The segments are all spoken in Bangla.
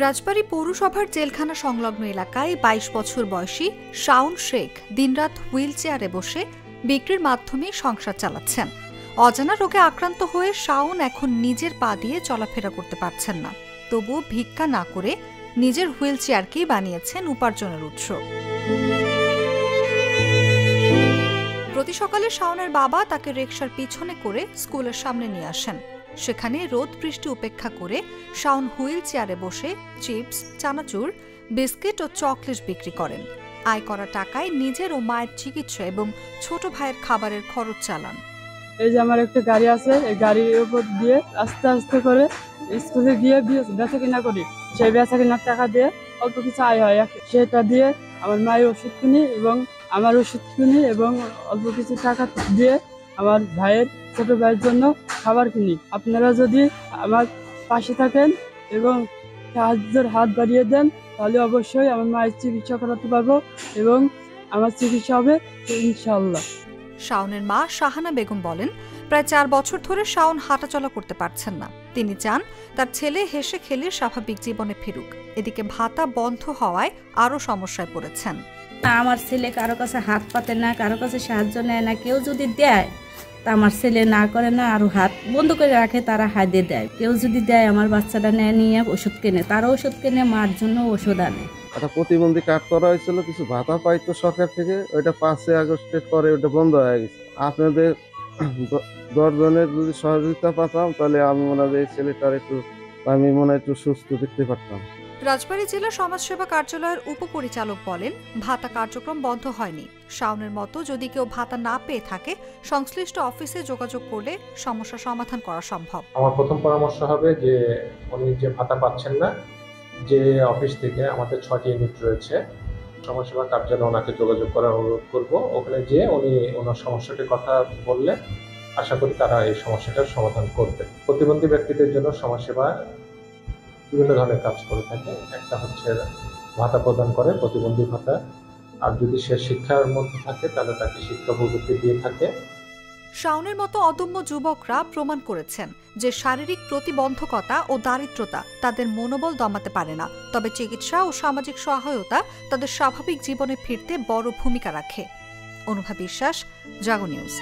রাজবাড়ী পৌরসভার জেলখানা সংলগ্ন এলাকায় ২২ বছর বয়সী শাওন শেখ দিনরাত হুইল চেয়ারে বসে বিক্রির মাধ্যমে সংসার চালাচ্ছেন। অজানা রোগে আক্রান্ত হয়ে শাওন এখন নিজের পা দিয়ে চলাফেরা করতে পারছেন না, তবুও ভিক্ষা না করে নিজের হুইল চেয়ারকেই বানিয়েছেন উপার্জনের উৎস। প্রতি সকালে শাওনের বাবা তাকে রিকশার পিছনে করে স্কুলের সামনে নিয়ে আসেন। সেখানে রোদ বৃষ্টি উপেক্ষা করে শাওন হুইল চেয়ারে বসে চিপস, চানাচুর, বিস্কিট ও চকলেট বিক্রি করেন। আয় করা টাকায় নিজের ও মায়ের চিকিৎসা এবং ছোট ভাইয়ের খাবারের খরচ চালান। এই যে আমার একটা গাড়ি আছে, এই গাড়ির উপর দিয়ে আস্তে আস্তে করে স্কুলে গিয়ে বেচা কিনা করি। সেই বেচা কেনার টাকা দিয়ে অল্প কিছু আয় হয়, সেটা দিয়ে আমার মায়ের ওষুধ কিনি এবং আমার ওষুধ কিনি এবং অল্প কিছু টাকা দিয়ে আমার ভাইয়ের, ছোট ভাইয়ের জন্য খাবার কিনি। আপনারা যদি আমার পাশে থাকেন এবং সাহায্যের হাত বাড়িয়ে দেন, তাহলে অবশ্যই আমার মায়ের চিকিৎসা করাতে পারবো এবং আমার চিকিৎসা হবে ইনশাআল্লাহ। শাওনের মা শাহানা বেগম বলেন, প্রায় ৪ বছর ধরে শাওন হাঁটাচলা করতে পারছেন না। তিনি চান তার ছেলে হেসে খেলে স্বাভাবিক জীবনে ফিরুক। এদিকে ভাতা বন্ধ হওয়ায় আরও সমস্যায় পড়েছেন। আমার ছেলে কারো কাছে হাত পাতে না, কারো কাছে সাহায্য নেয় না। কেউ যদি দেয় তা আমার ছেলে না করে না, আরো হাত বন্ধ করে রাখে, তারা হাতে দেয়। কেউ যদি দেয় আমার বাচ্চাটা নেয় নিয়ে ওষুধ কেনে, তারা ওষুধ কেনে, মার জন্য ওষুধ আনে। একটা প্রতিবন্ধী কার্ড করা হয়েছিল, কিছু ভাতা পাইতো সরকার থেকে, ওইটা 5 আগস্টের পরে ওটা বন্ধ হয়ে গেছে। আপনাদের 10 জনের যদি সহযোগিতা পাতাম, তাহলে আমি মনে হয় ছেলেটার একটু সুস্থ দেখতে পারতাম। রাজবাড়ী জেলা সমাজসেবা কার্যালয়ের উপপরিচালক বলেন, ভাতা কার্যক্রম বন্ধ হয়নি। শাওনের মতো যদি কেউ ভাতা না পেয়ে থাকে, সংশ্লিষ্ট অফিসে যোগাযোগ করলে সমস্যা সমাধান করা সম্ভব। আমার প্রথম পরামর্শ হবে যে উনি যে ভাতা পাচ্ছেন না, যে অফিস থেকে আমাদের 6টি ইউনিট রয়েছে, সমাজসেবা কার্যালয়ে ওনাকে যোগাযোগ করার অনুরোধ করব। ওখানে যেয়ে উনি ওনার সমস্যাটির কথা বললে আশা করি তারা এই সমস্যাটার সমাধান করবে। প্রতিবন্ধী ব্যক্তিদের জন্য সমাজসেবা বিভিন্ন ধরনের কাজ করে থাকে। একটা হচ্ছে ভাতা প্রদান করে, প্রতিবন্ধী ভাতা, আর যদি সে শিক্ষার মধ্যে থাকে তাহলে তাকে শিক্ষা প্রবৃত্তি দিয়ে থাকে। শাওনের মতো অদম্য যুবকরা প্রমাণ করেছেন যে শারীরিক প্রতিবন্ধকতা ও দারিদ্রতা তাদের মনোবল দমাতে পারে না, তবে চিকিৎসা ও সামাজিক সহায়তা তাদের স্বাভাবিক জীবনে ফিরতে বড় ভূমিকা রাখে। অনুভা বিশ্বাস, জাগো নিউজ।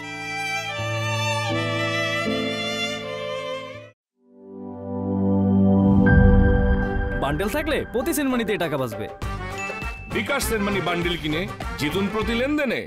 বান্ডেল থাকলে প্রতি সেনমানিতে টাকা বাঁচবে। বিকাশ সেনমানি বান্ডেল কিনে জিতুন প্রতি লেনদেনে।